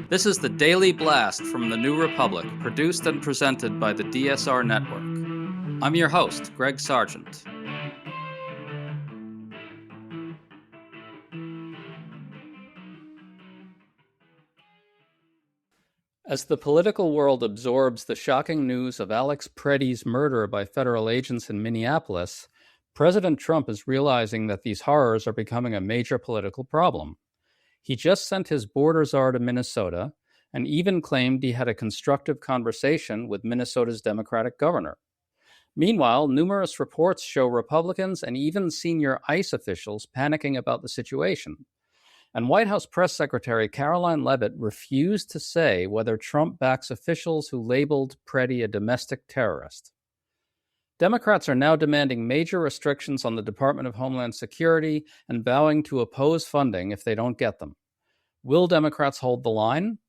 This is the Daily Blast from the New Republic, produced and presented by the DSR Network. I'm your host, Greg Sargent. As the political world absorbs the shocking news of Alex Preddy's murder by federal agents in Minneapolis, President Trump is realizing that these horrors are becoming a major political problem. He just sent his border czar to Minnesota and even claimed he had a constructive conversation with Minnesota's Democratic governor. Meanwhile, numerous reports show Republicans and even senior ICE officials panicking about the situation. And White House Press Secretary Caroline Leavitt refused to say whether Trump backs officials who labeled Preddy a domestic terrorist. Democrats are now demanding major restrictions on the Department of Homeland Security and vowing to oppose funding if they don't get them. Will Democrats hold the line?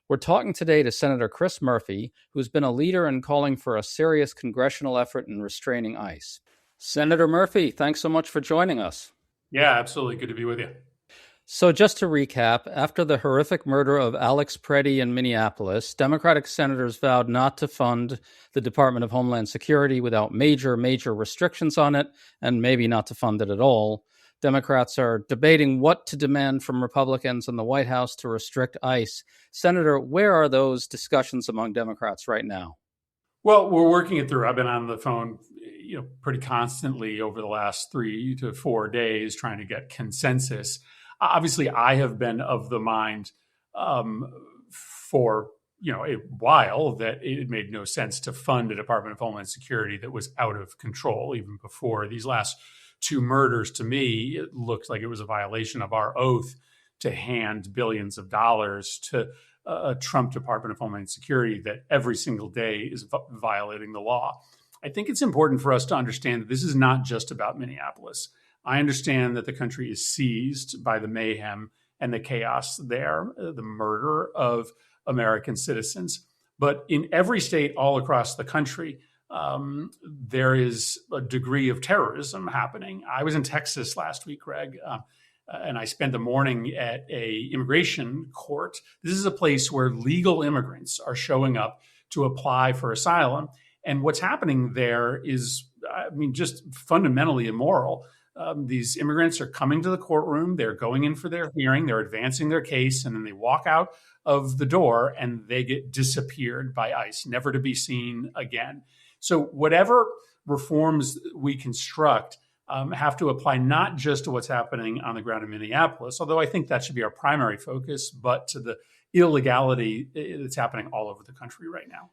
We're talking today to Senator Chris Murphy, who's been a leader in calling for a serious congressional effort in restraining ICE. Senator Murphy, thanks so much for joining us. Yeah, absolutely. Good to be with you. So just to recap, after the horrific murder of Alex Preddy in Minneapolis, Democratic senators vowed not to fund the Department of Homeland Security without major restrictions on it, and maybe not to fund it at all. Democrats are debating what to demand from Republicans in the White House to restrict ICE. Senator, where are those discussions among Democrats right now? Well, we're working it through. I've been on the phone, pretty constantly over the last 3 to 4 days trying to get consensus. Obviously, I have been of the mind for a while that it made no sense to fund a Department of Homeland Security that was out of control even before these last two murders. To me, it looked like it was a violation of our oath to hand billions of dollars to a Trump Department of Homeland Security that every single day is violating the law. I think it's important for us to understand that this is not just about Minneapolis. I understand that the country is seized by the mayhem and the chaos there, the murder of American citizens. But in every state all across the country, there is a degree of terrorism happening. I was in Texas last week, Greg, and I spent the morning at a immigration court. This is a place where legal immigrants are showing up to apply for asylum. And what's happening there is, just fundamentally immoral. These immigrants are coming to the courtroom, they're going in for their hearing, they're advancing their case, and then they walk out of the door and they get disappeared by ICE, never to be seen again. So whatever reforms we construct have to apply not just to what's happening on the ground in Minneapolis, although I think that should be our primary focus, but to the illegality that's happening all over the country right now.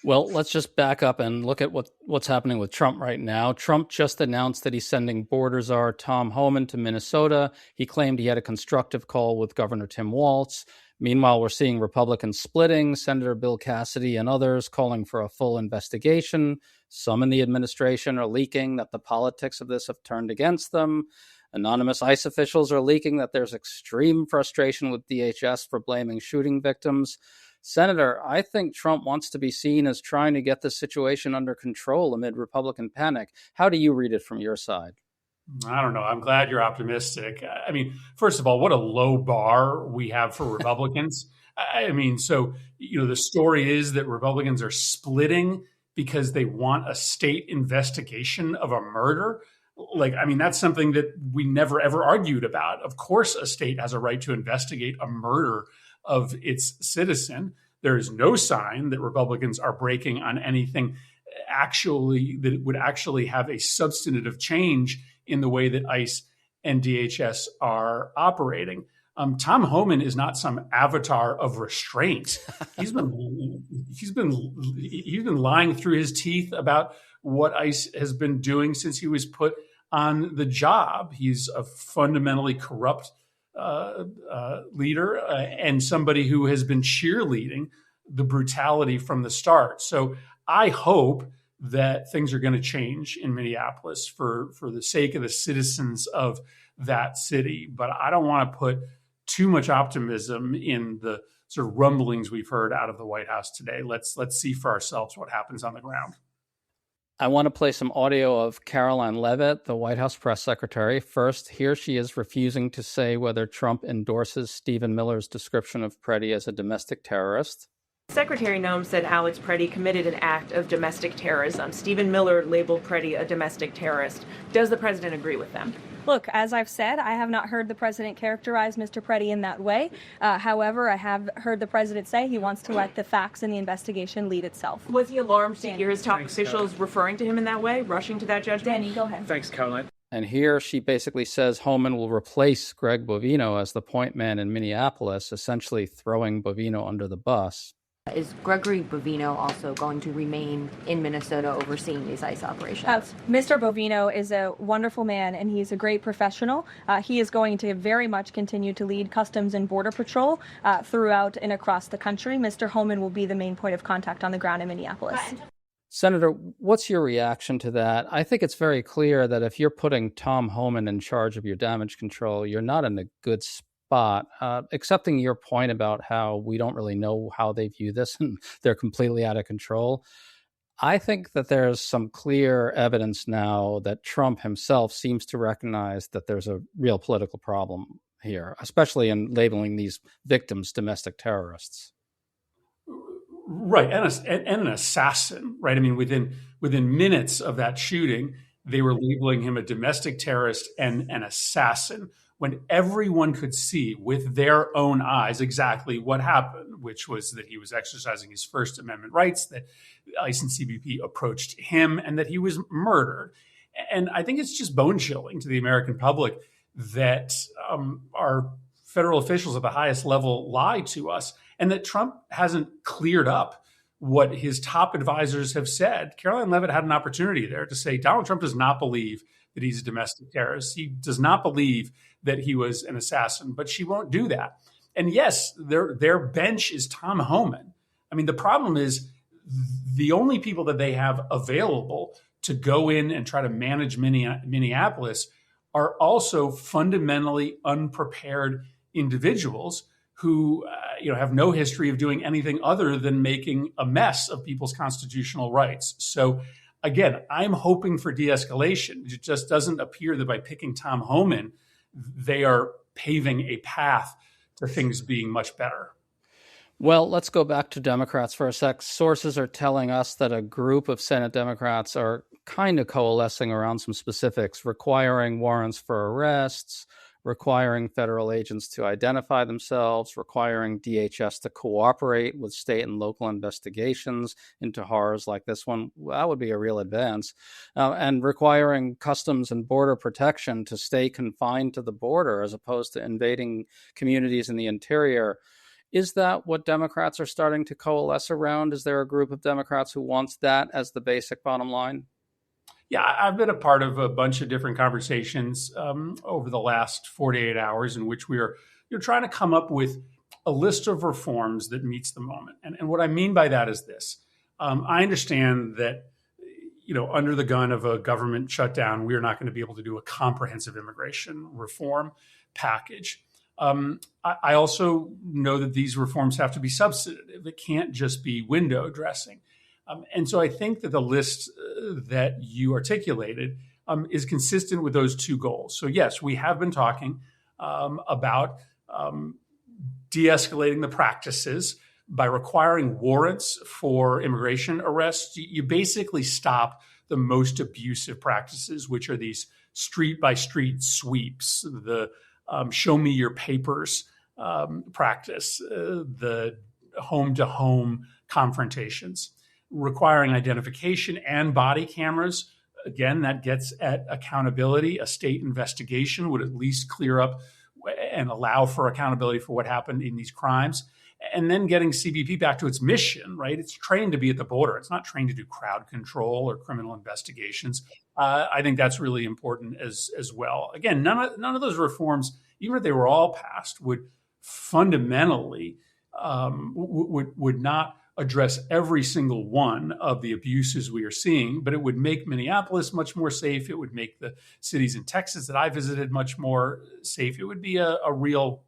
Well, let's just back up and look at what's happening with Trump right now. Trump just announced that he's sending border czar Tom Homan to Minnesota. He claimed he had a constructive call with Governor Tim Walz. Meanwhile, we're seeing Republicans splitting, Senator Bill Cassidy and others calling for a full investigation. Some in the administration are leaking that the politics of this have turned against them. Anonymous ICE officials are leaking that there's extreme frustration with DHS for blaming shooting victims. Senator, I think Trump wants to be seen as trying to get the situation under control amid Republican panic. How do you read it from your side? I don't know. I'm glad you're optimistic. First of all, what a low bar we have for Republicans. The story is that Republicans are splitting because they want a state investigation of a murder. That's something that we never, ever argued about. Of course, a state has a right to investigate a murder of its citizen. There is no sign that Republicans are breaking on anything that it would actually have a substantive change in the way that ICE and DHS are operating. Tom Homan is not some avatar of restraint. He's been lying through his teeth about what ICE has been doing since he was put on the job. He's a fundamentally corrupt leader and somebody who has been cheerleading the brutality from the start. So I hope that things are going to change in Minneapolis for the sake of the citizens of that city. But I don't want to put too much optimism in the sort of rumblings we've heard out of the White House today. Let's see for ourselves what happens on the ground. I want to play some audio of Caroline Leavitt, the White House press secretary. First, here she is refusing to say whether Trump endorses Stephen Miller's description of Preddy as a domestic terrorist. Secretary Noem said Alex Preddy committed an act of domestic terrorism. Stephen Miller labeled Preddy a domestic terrorist. Does the president agree with them? Look, as I've said, I have not heard the president characterize Mr. Preddy in that way. However, I have heard the president say he wants to let the facts in the investigation lead itself. Was he alarmed to hear his top officials referring to him in that way, rushing to that judgment? Danny, go ahead. Thanks, Caroline. And here she basically says Homan will replace Greg Bovino as the point man in Minneapolis, essentially throwing Bovino under the bus. Is Gregory Bovino also going to remain in Minnesota overseeing these ICE operations? Mr. Bovino is a wonderful man, and he's a great professional. He is going to very much continue to lead Customs and Border Patrol throughout and across the country. Mr. Homan will be the main point of contact on the ground in Minneapolis. Senator, what's your reaction to that? I think it's very clear that if you're putting Tom Homan in charge of your damage control, you're not in a good spot. Accepting your point about how we don't really know how they view this and they're completely out of control, I think that there's some clear evidence now that Trump himself seems to recognize that there's a real political problem here, especially in labeling these victims domestic terrorists. Right, and an assassin, right? I mean, within minutes of that shooting, they were labeling him a domestic terrorist and an assassin, when everyone could see with their own eyes exactly what happened, which was that he was exercising his First Amendment rights, that ICE and CBP approached him, and that he was murdered. And I think it's just bone-chilling to the American public that our federal officials at the highest level lie to us, and that Trump hasn't cleared up what his top advisors have said. Caroline Leavitt had an opportunity there to say Donald Trump does not believe that he's a domestic terrorist. He does not believe that he was an assassin, but she won't do that. And yes, their bench is Tom Homan. I mean, the problem is the only people that they have available to go in and try to manage Minneapolis are also fundamentally unprepared individuals who have no history of doing anything other than making a mess of people's constitutional rights. So again, I'm hoping for de-escalation. It just doesn't appear that by picking Tom Homan, they are paving a path to things being much better. Well, let's go back to Democrats for a sec. Sources are telling us that a group of Senate Democrats are kind of coalescing around some specifics, requiring warrants for arrests, requiring federal agents to identify themselves, requiring DHS to cooperate with state and local investigations into horrors like this one. That would be a real advance. And requiring Customs and Border Protection to stay confined to the border as opposed to invading communities in the interior. Is that what Democrats are starting to coalesce around? Is there a group of Democrats who wants that as the basic bottom line? Yeah, I've been a part of a bunch of different conversations over the last 48 hours in which we are trying to come up with a list of reforms that meets the moment. And what I mean by that is this. I understand that, under the gun of a government shutdown, we are not going to be able to do a comprehensive immigration reform package. I also know that these reforms have to be substantive. It can't just be window dressing. And so I think that the list that you articulated is consistent with those two goals. So yes, we have been talking about de-escalating the practices by requiring warrants for immigration arrests. You basically stop the most abusive practices, which are these street-by-street sweeps, the show me your papers practice, the home-to-home confrontations. Requiring identification and body cameras. Again, that gets at accountability. A state investigation would at least clear up and allow for accountability for what happened in these crimes. And then getting CBP back to its mission, right? It's trained to be at the border. It's not trained to do crowd control or criminal investigations. I think that's really important as well. Again, none of those reforms, even if they were all passed, would fundamentally would not address every single one of the abuses we are seeing, but it would make Minneapolis much more safe. It would make the cities in Texas that I visited much more safe. It would be a real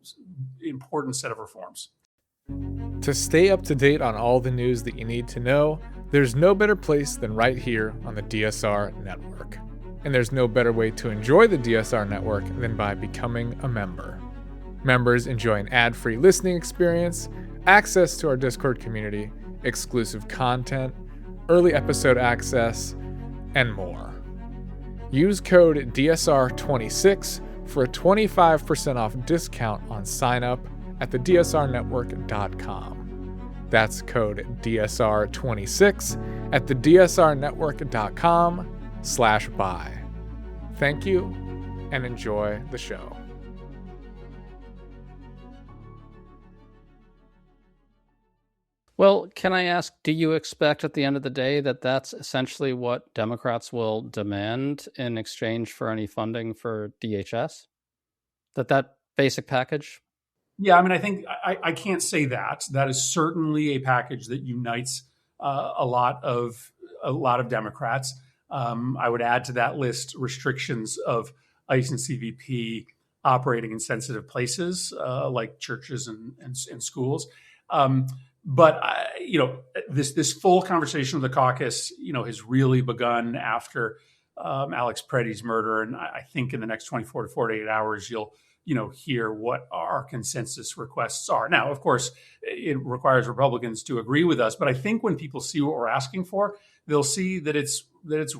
important set of reforms. To stay up to date on all the news that you need to know, There's no better place than right here on the DSR network. And there's no better way to enjoy the DSR network than by becoming a member. Members enjoy an ad-free listening experience, access to our Discord community, exclusive content, early episode access, and more. Use code DSR26 for a 25% off discount on sign up at thedsrnetwork.com. That's code DSR26 at thedsrnetwork.com/buy. Thank you and enjoy the show. Well, can I ask, do you expect at the end of the day that that's essentially what Democrats will demand in exchange for any funding for DHS? That basic package? Yeah, I mean, I think I can't say that. That is certainly a package that unites a lot of Democrats. I would add to that list restrictions of ICE and CBP operating in sensitive places like churches and schools. But this full conversation of the caucus, has really begun after Alex Preddy's murder, and I think in the next 24 to 48 hours, you'll hear what our consensus requests are. Now, of course, it requires Republicans to agree with us, but I think when people see what we're asking for, they'll see that it's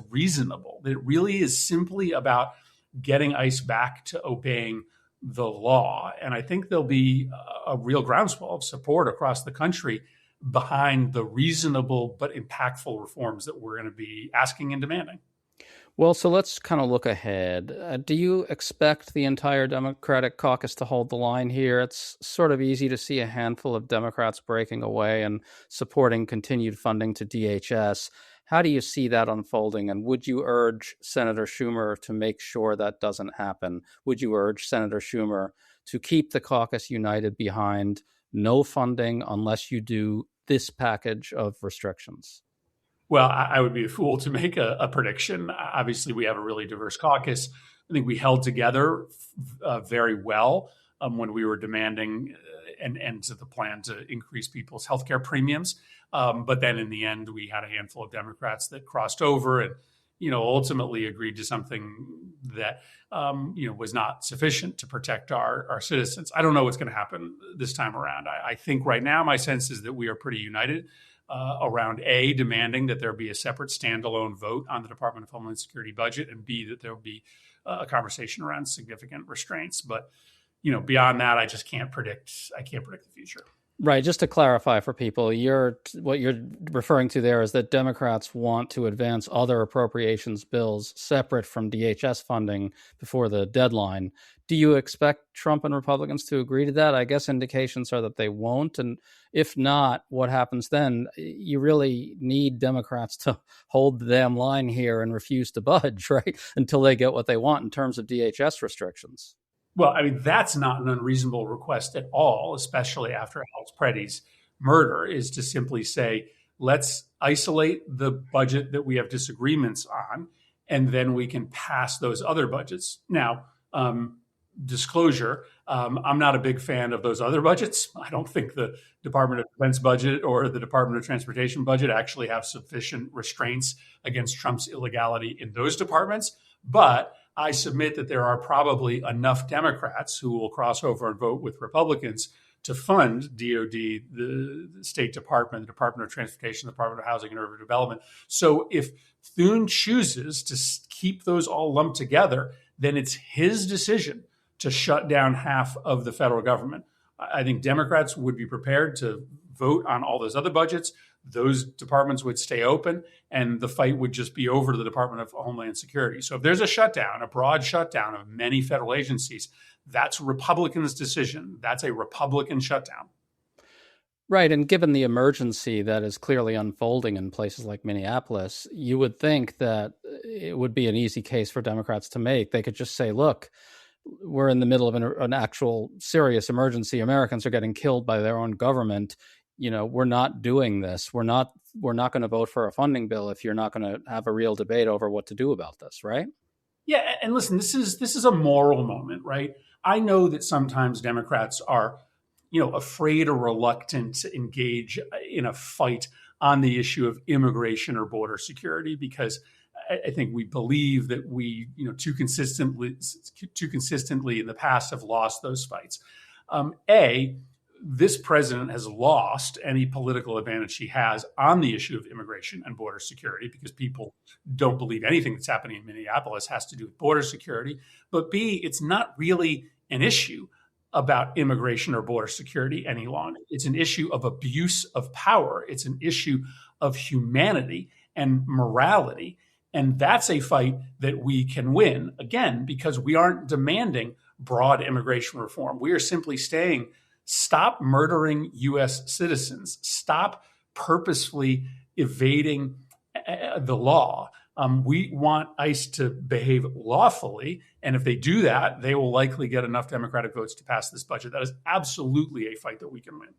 reasonable. That it really is simply about getting ICE back to obeying the law. And I think there'll be a real groundswell of support across the country behind the reasonable but impactful reforms that we're going to be asking and demanding. Well, so let's kind of look ahead. Do you expect the entire Democratic caucus to hold the line here? It's sort of easy to see a handful of Democrats breaking away and supporting continued funding to DHS. How do you see that unfolding? And would you urge Senator Schumer to make sure that doesn't happen? Would you urge Senator Schumer to keep the caucus united behind no funding unless you do this package of restrictions? Well, I would be a fool to make a prediction. Obviously, we have a really diverse caucus. I think we held together very well when we were demanding an end to the plan to increase people's healthcare premiums. But then in the end, we had a handful of Democrats that crossed over and, ultimately agreed to something that, was not sufficient to protect our citizens. I don't know what's going to happen this time around. I think right now, my sense is that we are pretty united around A, demanding that there be a separate standalone vote on the Department of Homeland Security budget, and B, that there will be a conversation around significant restraints. But, beyond that, I just can't predict. I can't predict the future. Right. Just to clarify for people, what you're referring to there is that Democrats want to advance other appropriations bills separate from DHS funding before the deadline. Do you expect Trump and Republicans to agree to that? I guess indications are that they won't. And if not, what happens then? You really need Democrats to hold the damn line here and refuse to budge, right? Until they get what they want in terms of DHS restrictions. Well, I mean, that's not an unreasonable request at all, especially after Alex Preddy's murder, is to simply say, let's isolate the budget that we have disagreements on, and then we can pass those other budgets. Now, disclosure, I'm not a big fan of those other budgets. I don't think the Department of Defense budget or the Department of Transportation budget actually have sufficient restraints against Trump's illegality in those departments. But I submit that there are probably enough Democrats who will cross over and vote with Republicans to fund DOD, the State Department, the Department of Transportation, the Department of Housing and Urban Development. So if Thune chooses to keep those all lumped together, then it's his decision to shut down half of the federal government. I think Democrats would be prepared to vote on all those other budgets. Those departments would stay open, and the fight would just be over to the Department of Homeland Security. So if there's a shutdown, a broad shutdown of many federal agencies, that's Republicans' decision. That's a Republican shutdown. Right. And given the emergency that is clearly unfolding in places like Minneapolis, you would think that it would be an easy case for Democrats to make. They could just say, look, we're in the middle of an actual serious emergency. Americans are getting killed by their own government. We're not doing this. We're not going to vote for a funding bill if you're not going to have a real debate over what to do about this, right? Yeah, and listen, this is a moral moment, right? I know that sometimes Democrats are, afraid or reluctant to engage in a fight on the issue of immigration or border security, because I think we believe that we, too consistently in the past have lost those fights. This president has lost any political advantage he has on the issue of immigration and border security, because people don't believe anything that's happening in Minneapolis has to do with border security. But B, it's not really an issue about immigration or border security any longer. It's an issue of abuse of power. It's an issue of humanity and morality. And that's a fight that we can win, again, because we aren't demanding broad immigration reform. We are simply saying, stop murdering U.S. citizens. Stop purposefully evading the law. We want ICE to behave lawfully. And if they do that, they will likely get enough Democratic votes to pass this budget. That is absolutely a fight that we can win.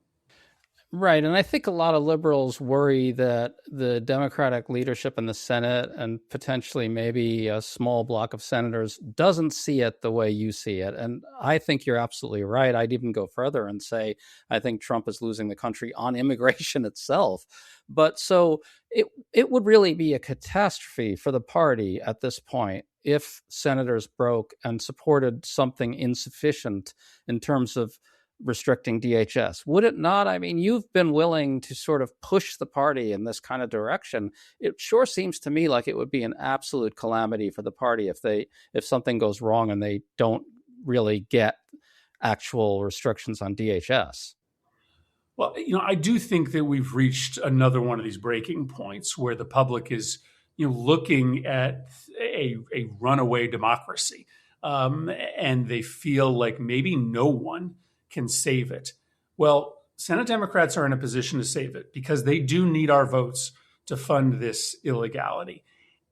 Right. And I think a lot of liberals worry that the Democratic leadership in the Senate and potentially maybe a small block of senators doesn't see it the way you see it. And I think you're absolutely right. I'd even go further and say I think Trump is losing the country on immigration itself. But so it would really be a catastrophe for the party at this point if senators broke and supported something insufficient in terms of restricting DHS. Would it not? I mean, you've been willing to sort of push the party in this kind of direction. It sure seems to me like it would be an absolute calamity for the party if something goes wrong and they don't really get actual restrictions on DHS. Well, I do think that we've reached another one of these breaking points where the public is, looking at a runaway democracy, and they feel like maybe no one can save it. Well, Senate Democrats are in a position to save it because they do need our votes to fund this illegality.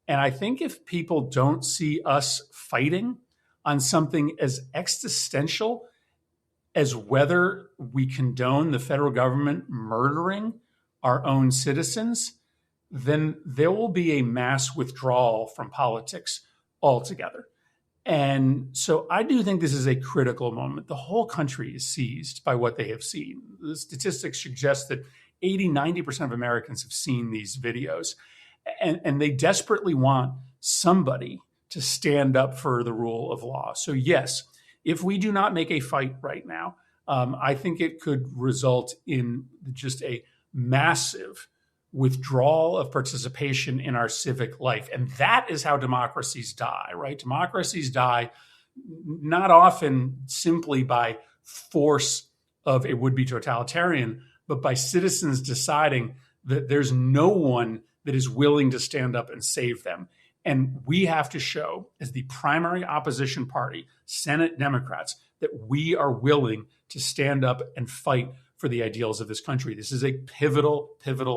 And I think if people don't see us fighting on something as existential as whether we condone the federal government murdering our own citizens, then there will be a mass withdrawal from politics altogether. And so I do think this is a critical moment. The whole country is seized by what they have seen. The statistics suggest that 80-90% of Americans have seen these videos, and they desperately want somebody to stand up for the rule of law. So yes, if we do not make a fight right now, I think it could result in just a massive withdrawal of participation in our civic life. And that is how democracies die, right? Democracies die not often simply by force of a would-be totalitarian, but by citizens deciding that there's no one that is willing to stand up and save them. And we have to show, as the primary opposition party, Senate Democrats, that we are willing to stand up and fight for the ideals of this country. This is a pivotal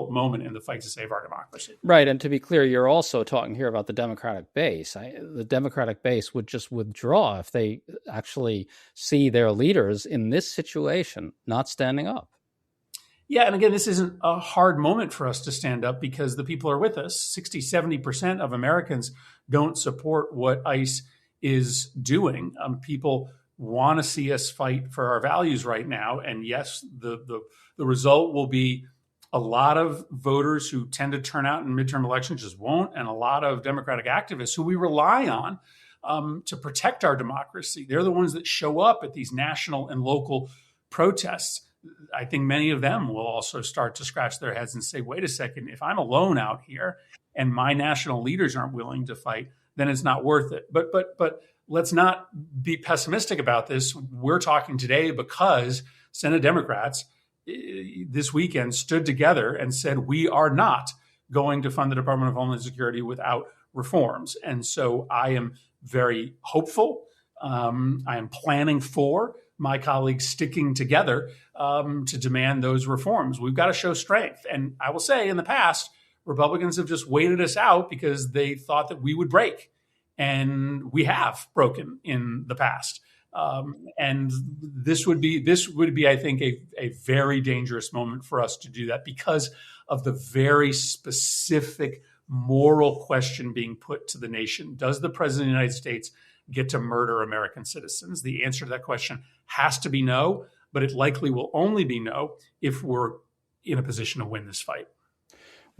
moment in the fight to save our democracy. Right. And to be clear, you're also talking here about the Democratic base. The Democratic base would just withdraw if they actually see their leaders in this situation not standing up. Yeah. And again, this isn't a hard moment for us to stand up because the people are with us. 60-70% of Americans don't support what ICE is doing. People want to see us fight for our values right now. And yes, the result will be a lot of voters who tend to turn out in midterm elections just won't, and a lot of Democratic activists who we rely on to protect our democracy. They're the ones that show up at these national and local protests. I think many of them will also start to scratch their heads and say, wait a second, if I'm alone out here and my national leaders aren't willing to fight, then it's not worth it. But let's not be pessimistic about this. We're talking today because Senate Democrats this weekend stood together and said, we are not going to fund the Department of Homeland Security without reforms. And so I am very hopeful. I am planning for my colleagues sticking together to demand those reforms. We've got to show strength. And I will say in the past, Republicans have just waited us out because they thought that we would break. And we have broken in the past. And this would be, I think, a very dangerous moment for us to do that because of the very specific moral question being put to the nation. Does the president of the United States get to murder American citizens? The answer to that question has to be no, but it likely will only be no if we're in a position to win this fight.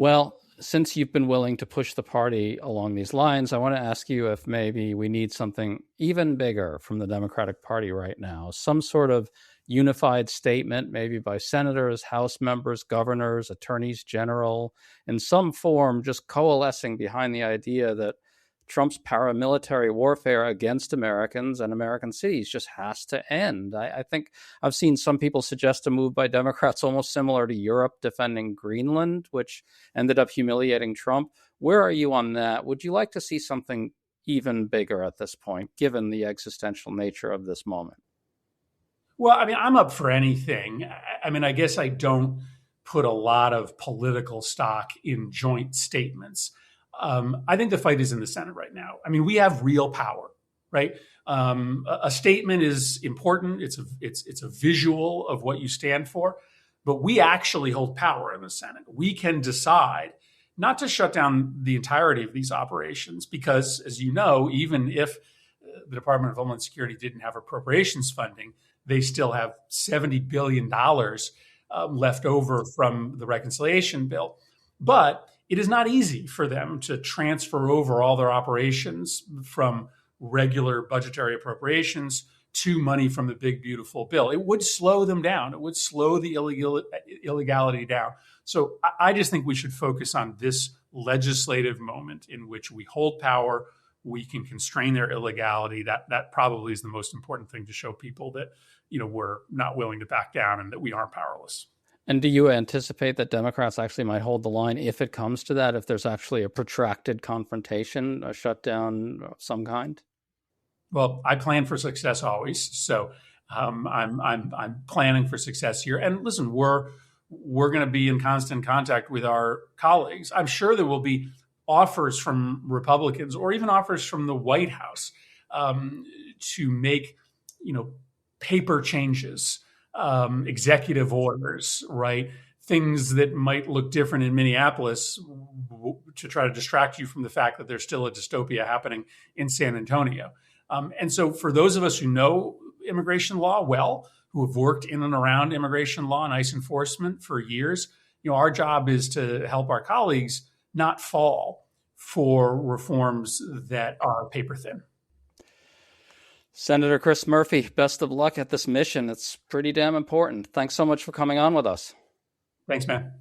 Well, since you've been willing to push the party along these lines, I want to ask you if maybe we need something even bigger from the Democratic Party right now, some sort of unified statement, maybe by senators, House members, governors, attorneys general, in some form, just coalescing behind the idea that Trump's paramilitary warfare against Americans and American cities just has to end. I think I've seen some people suggest a move by Democrats almost similar to Europe defending Greenland, which ended up humiliating Trump. Where are you on that? Would you like to see something even bigger at this point, given the existential nature of this moment? Well, I mean, I'm up for anything. I mean, I guess I don't put a lot of political stock in joint statements. I think the fight is in the Senate right now. I mean, we have real power, right? A statement is important. It's a visual of what you stand for, but we actually hold power in the Senate. We can decide not to shut down the entirety of these operations because, as you know, even if the Department of Homeland Security didn't have appropriations funding, they still have $70 billion left over from the reconciliation bill. But it is not easy for them to transfer over all their operations from regular budgetary appropriations to money from the big, beautiful bill. It would slow them down. It would slow the illegality down. So I just think we should focus on this legislative moment in which we hold power. We can constrain their illegality. That probably is the most important thing to show people that, we're not willing to back down and that we aren't powerless. And do you anticipate that Democrats actually might hold the line if it comes to that, if there's actually a protracted confrontation, a shutdown of some kind? Well, I plan for success always. So I'm planning for success here. And listen, we're going to be in constant contact with our colleagues. I'm sure there will be offers from Republicans or even offers from the White House to make, paper changes, executive orders, right? Things that might look different in Minneapolis to try to distract you from the fact that there's still a dystopia happening in San Antonio. And so for those of us who know immigration law well, who have worked in and around immigration law and ICE enforcement for years, our job is to help our colleagues not fall for reforms that are paper thin. Senator Chris Murphy, best of luck at this mission. It's pretty damn important. Thanks so much for coming on with us. Thanks, man.